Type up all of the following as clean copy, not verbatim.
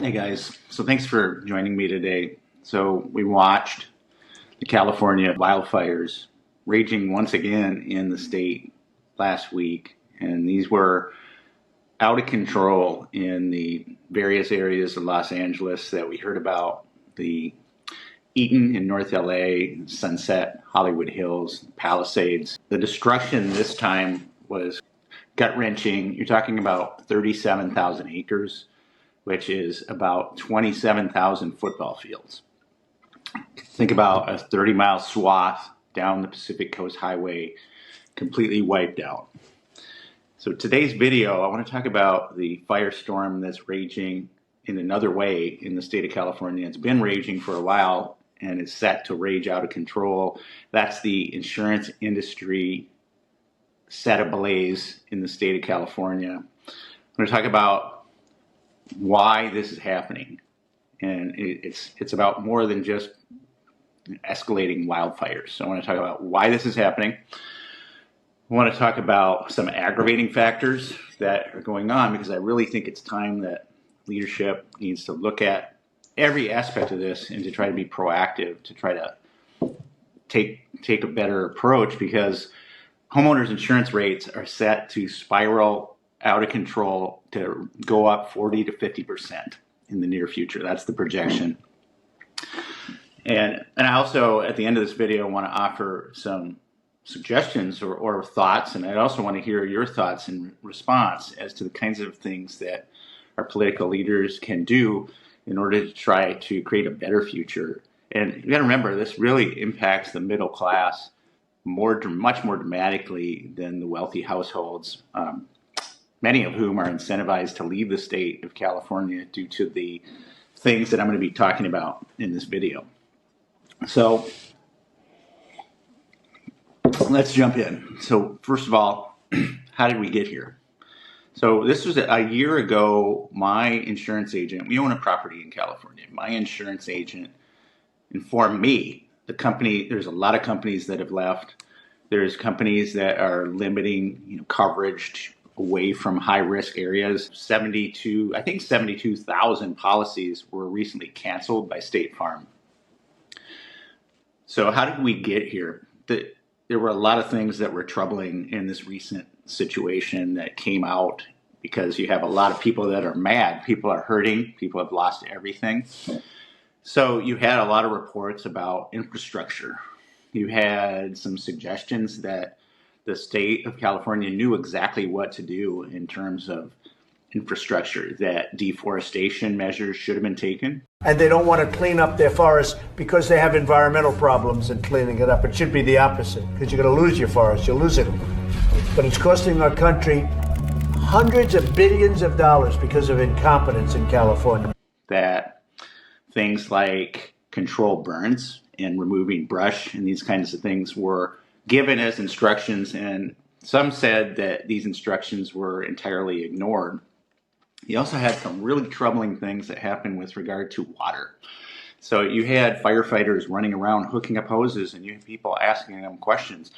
Hey guys, so thanks for joining me today. So we watched the California wildfires raging once again in the state last week, and these were out of control in the various areas of Los Angeles that we heard about: the Eaton in North LA, Sunset, Hollywood Hills, Palisades. The destruction this time was gut-wrenching. You're talking about 37,000 acres, which is about 27,000 football fields. Think about a 30-mile swath down the Pacific Coast Highway completely wiped out. So today's video, I want to talk about the firestorm that's raging in another way in the state of California. It's been raging for a while and it's set to rage out of control. That's the insurance industry set ablaze in the state of California. I'm going to talk about why this is happening, and it's about more than just escalating wildfires. So I want to talk about why this is happening. I want to talk about some aggravating factors that are going on, because I really think it's time that leadership needs to look at every aspect of this and to try to be proactive, to try to take a better approach, because homeowners insurance rates are set to spiral out of control, to go up 40 to 50% in the near future. That's the projection. And I also, at the end of this video, want to offer some suggestions or thoughts, and I also want to hear your thoughts in response as to the kinds of things that our political leaders can do in order to try to create a better future. And you got to remember, this really impacts the middle class much more dramatically than the wealthy households, many of whom are incentivized to leave the state of California due to the things that I'm going to be talking about in this video. So let's jump in. So first of all, how did we get here? So this was a year ago. My insurance agent, we own a property in California. My insurance agent informed me, the company, there's a lot of companies that have left. There's companies that are limiting, coverage away from high-risk areas. 72,000 policies were recently canceled by State Farm. So how did we get here? There were a lot of things that were troubling in this recent situation that came out, because you have a lot of people that are mad. People are hurting. People have lost everything. So you had a lot of reports about infrastructure. You had some suggestions that the state of California knew exactly what to do in terms of infrastructure, that deforestation measures should have been taken. And they don't want to clean up their forests because they have environmental problems in cleaning it up. It should be the opposite, because you're going to lose your forest. You'll lose it. But it's costing our country hundreds of billions of dollars because of incompetence in California. That things like control burns and removing brush and these kinds of things were given as instructions, and some said that these instructions were entirely ignored. You also had some really troubling things that happened with regard to water. So you had firefighters running around hooking up hoses, and you had people asking them questions.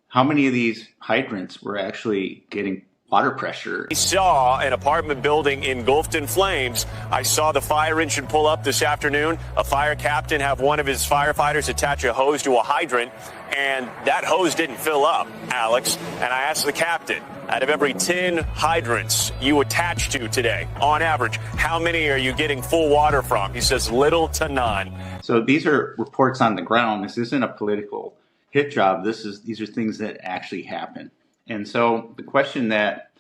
How many of these hydrants were actually getting water pressure? I saw an apartment building engulfed in flames. I saw the fire engine pull up this afternoon, a fire captain have one of his firefighters attach a hose to a hydrant, and that hose didn't fill up, Alex. And I asked the captain, out of every 10 hydrants you attach to today, on average, how many are you getting full water from? He says little to none. So these are reports on the ground. This isn't a political hit job. These are things that actually happen. And so the question that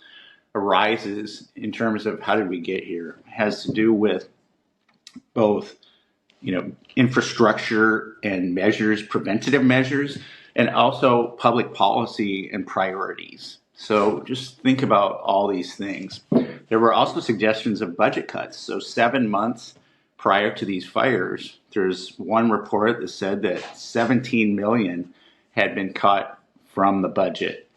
arises in terms of how did we get here has to do with both, infrastructure and measures, preventative measures, and also public policy and priorities. So just think about all these things. There were also suggestions of budget cuts. So 7 months prior to these fires, there's one report that said that 17 million had been cut from the budget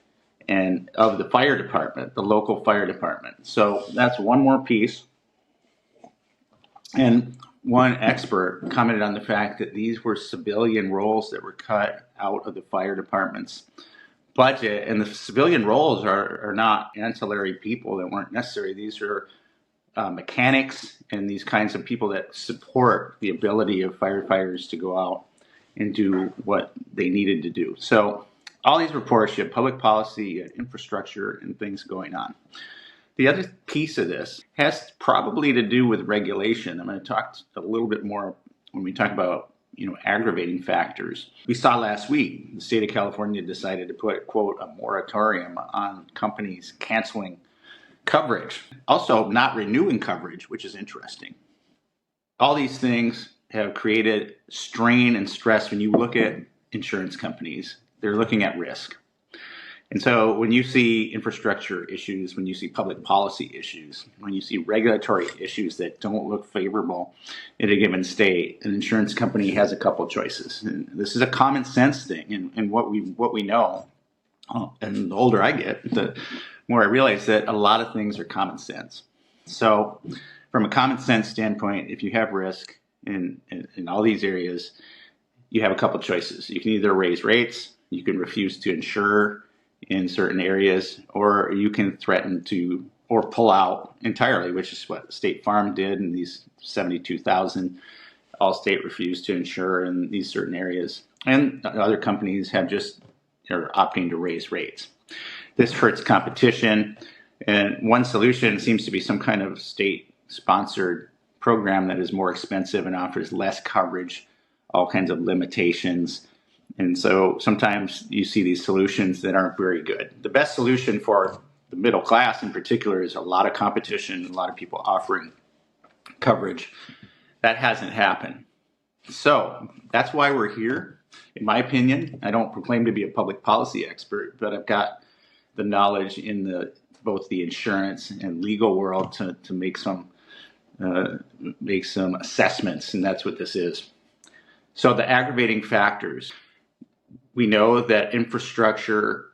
and of the fire department, the local fire department. So that's one more piece. And one expert commented on the fact that these were civilian roles that were cut out of the fire department's budget. And the civilian roles are not ancillary people that weren't necessary. These are mechanics and these kinds of people that support the ability of firefighters to go out and do what they needed to do. So all these reports, you have public policy, you have infrastructure, and things going on. The other piece of this has probably to do with regulation. I'm going to talk a little bit more when we talk about aggravating factors. We saw last week the state of California decided to put, quote, a moratorium on companies canceling coverage, also not renewing coverage, which is interesting. All these things have created strain and stress. When you look at insurance companies, they're looking at risk. And so when you see infrastructure issues, when you see public policy issues, when you see regulatory issues that don't look favorable in a given state, an insurance company has a couple choices. And this is a common sense thing. And what we know, and the older I get, the more I realize that a lot of things are common sense. So from a common sense standpoint, if you have risk in all these areas, you have a couple choices. You can either raise rates, you can refuse to insure in certain areas, or you can threaten to or pull out entirely, which is what State Farm did in these 72,000. Allstate refused to insure in these certain areas. And other companies are opting to raise rates. This hurts competition. And one solution seems to be some kind of state-sponsored program that is more expensive and offers less coverage, all kinds of limitations. And so sometimes you see these solutions that aren't very good. The best solution for the middle class in particular is a lot of competition, a lot of people offering coverage. That hasn't happened. So that's why we're here. In my opinion, I don't proclaim to be a public policy expert, but I've got the knowledge in both the insurance and legal world to make some assessments, and that's what this is. So the aggravating factors. We know that infrastructure,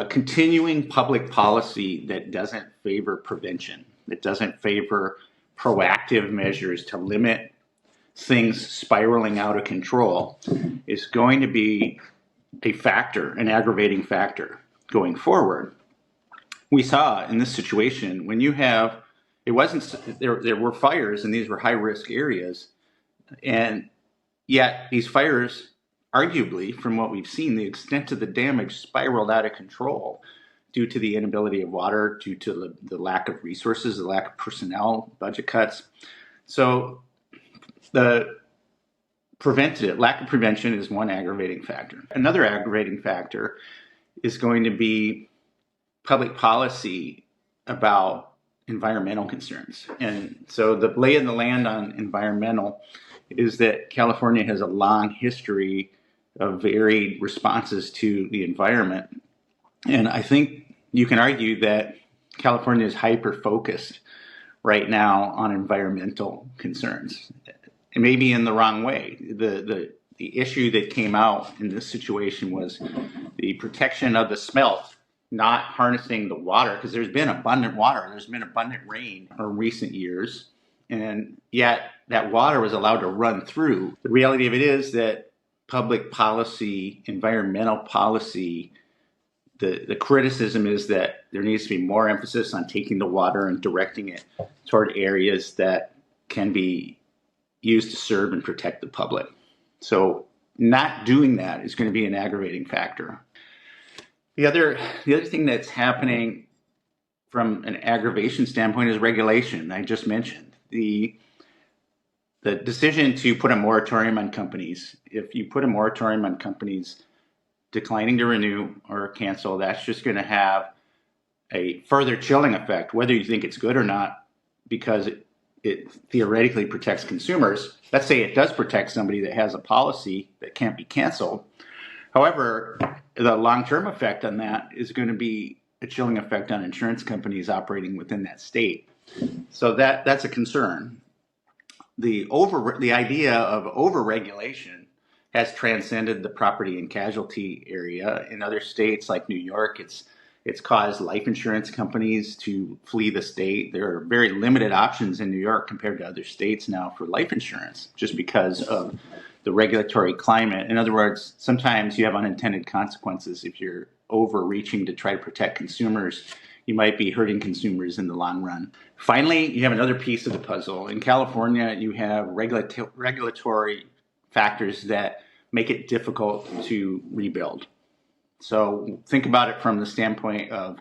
continuing public policy that doesn't favor prevention, that doesn't favor proactive measures to limit things spiraling out of control, is going to be a factor, an aggravating factor going forward. We saw in this situation when there were fires and these were high risk areas, and yet these fires, arguably, from what we've seen, the extent of the damage spiraled out of control due to the inability of water, due to the lack of resources, the lack of personnel, budget cuts. So lack of prevention is one aggravating factor. Another aggravating factor is going to be public policy about environmental concerns. And so the lay of the land on environmental is that California has a long history of varied responses to the environment. And I think you can argue that California is hyper-focused right now on environmental concerns. And maybe in the wrong way. The issue that came out in this situation was the protection of the smelt, not harnessing the water, because there's been abundant water, there's been abundant rain in recent years, and yet that water was allowed to run through. The reality of it is that public policy, environmental policy, the criticism is that there needs to be more emphasis on taking the water and directing it toward areas that can be used to serve and protect the public. So not doing that is going to be an aggravating factor. The other thing that's happening from an aggravation standpoint is regulation. I just mentioned the decision to put a moratorium on companies. If you put a moratorium on companies declining to renew or cancel, that's just going to have a further chilling effect, whether you think it's good or not, because it theoretically protects consumers. Let's say it does protect somebody that has a policy that can't be canceled. However, the long-term effect on that is going to be a chilling effect on insurance companies operating within that state. So that's a concern. The idea of overregulation has transcended the property and casualty area. In other states like New York, it's caused life insurance companies to flee the state. There are very limited options in New York compared to other states now for life insurance, just because of the regulatory climate. In other words, sometimes you have unintended consequences if you're overreaching to try to protect consumers. you might be hurting consumers in the long run. Finally, you have another piece of the puzzle. In California, you have regulatory factors that make it difficult to rebuild. So think about it from the standpoint of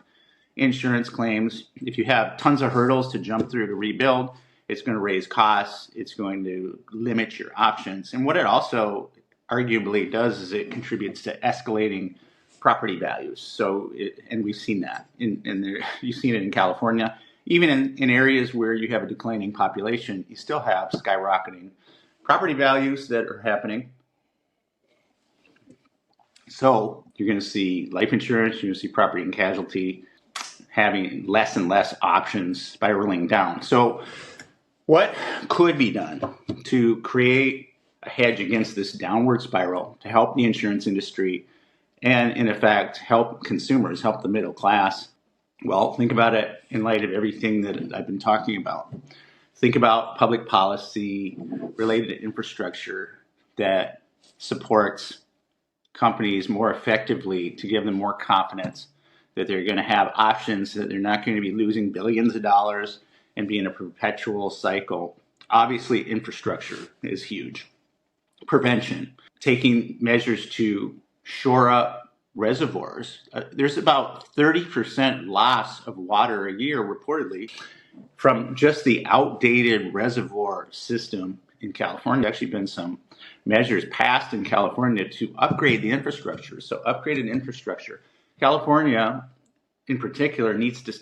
insurance claims. If you have tons of hurdles to jump through to rebuild, it's going to raise costs. It's going to limit your options. And what it also arguably does is it contributes to escalating property values. So, and we've seen that you've seen it in California, even in areas where you have a declining population, you still have skyrocketing property values that are happening. So you're going to see life insurance, you're going to see property and casualty having less and less options, spiraling down. So what could be done to create a hedge against this downward spiral to help the insurance industry and, in effect, help consumers, help the middle class? Well, think about it in light of everything that I've been talking about. Think about public policy related to infrastructure that supports companies more effectively to give them more confidence that they're going to have options, that they're not going to be losing billions of dollars and be in a perpetual cycle. Obviously, infrastructure is huge. Prevention, taking measures to shore up reservoirs. There's about 30% loss of water a year reportedly from just the outdated reservoir system in California. There's actually been some measures passed in California to upgrade the infrastructure. So upgraded infrastructure. California, in particular, needs to,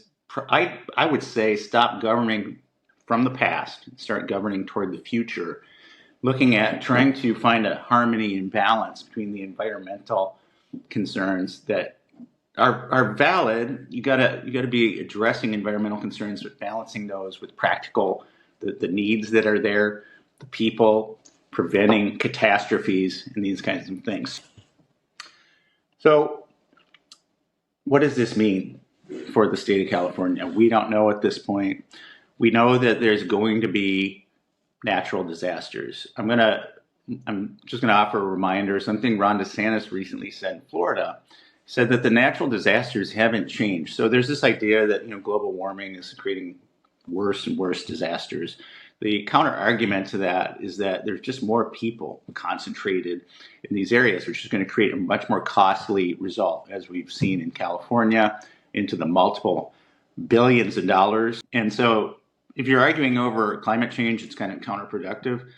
I would say, stop governing from the past and start governing toward the future, looking at trying to find a harmony and balance between the environmental concerns that are valid. You gotta be addressing environmental concerns, but balancing those with practical, the needs that are there, the people, preventing catastrophes and these kinds of things. So what does this mean for the state of California? We don't know at this point. We know that there's going to be natural disasters. I'm just gonna offer a reminder, something Ron DeSantis recently said in Florida, said that the natural disasters haven't changed. So there's this idea that global warming is creating worse and worse disasters. The counter argument to that is that there's just more people concentrated in these areas, which is going to create a much more costly result, as we've seen in California, into the multiple billions of dollars. And so if you're arguing over climate change, it's kind of counterproductive.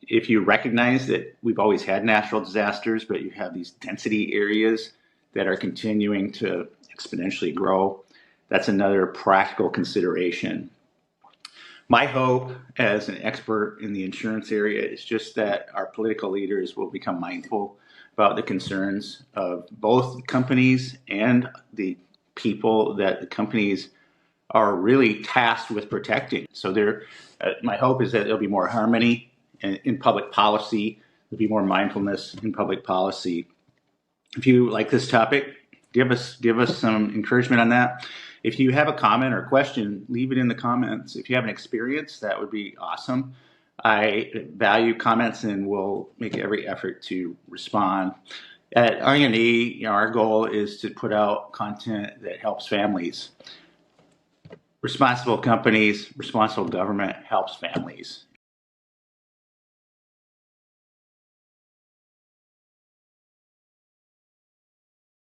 If you recognize that we've always had natural disasters, but you have these density areas that are continuing to exponentially grow, that's another practical consideration. My hope as an expert in the insurance area is just that our political leaders will become mindful about the concerns of both companies and the people that the companies are really tasked with protecting. So my hope is that there'll be more harmony in public policy, there'll be more mindfulness in public policy. If you like this topic, give us some encouragement on that. If you have a comment or question, leave it in the comments. If you have an experience, that would be awesome. I value comments and will make every effort to respond. At R&E, our goal is to put out content that helps families. Responsible companies, responsible government helps families.